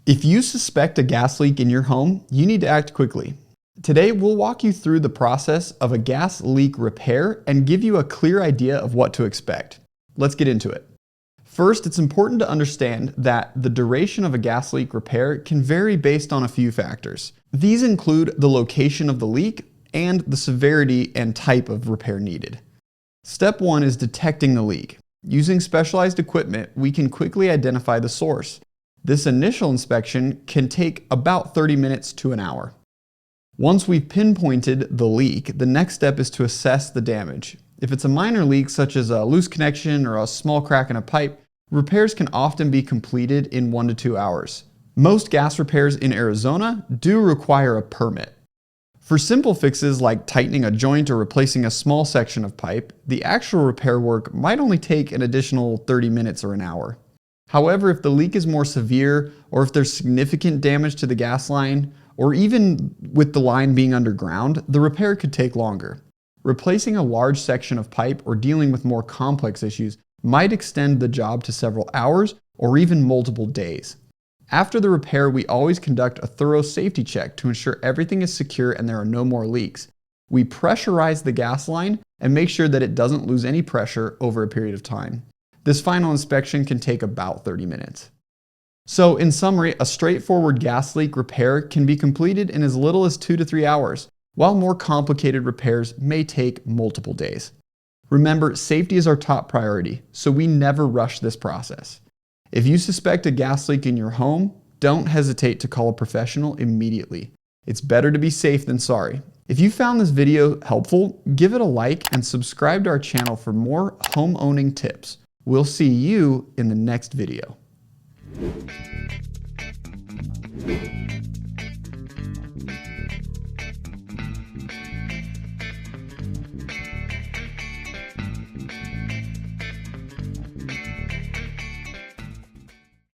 If you suspect a gas leak in your home, you need to act quickly. Today, we'll walk you through the process of a gas leak repair and give you a clear idea of what to expect. Let's get into it. First, it's important to understand that the duration of a gas leak repair can vary based on a few factors. These include the location of the leak and the severity and type of repair needed. Step 1 is detecting the leak. Using specialized equipment, we can quickly identify the source. This initial inspection can take about 30 minutes to an hour. Once we've pinpointed the leak, the next step is to assess the damage. If it's a minor leak, such as a loose connection or a small crack in a pipe, repairs can often be completed in 1 to 2 hours. Most gas repairs in Arizona do require a permit. For simple fixes like tightening a joint or replacing a small section of pipe, the actual repair work might only take an additional 30 minutes or an hour. However, if the leak is more severe, or if there's significant damage to the gas line, or even with the line being underground, the repair could take longer. Replacing a large section of pipe or dealing with more complex issues might extend the job to several hours or even multiple days. After the repair, we always conduct a thorough safety check to ensure everything is secure and there are no more leaks. We pressurize the gas line and make sure that it doesn't lose any pressure over a period of time. This final inspection can take about 30 minutes. So in summary, a straightforward gas leak repair can be completed in as little as 2 to 3 hours, while more complicated repairs may take multiple days. Remember, safety is our top priority, so we never rush this process. If you suspect a gas leak in your home, don't hesitate to call a professional immediately. It's better to be safe than sorry. If you found this video helpful, give it a like and subscribe to our channel for more home owning tips. We'll see you in the next video.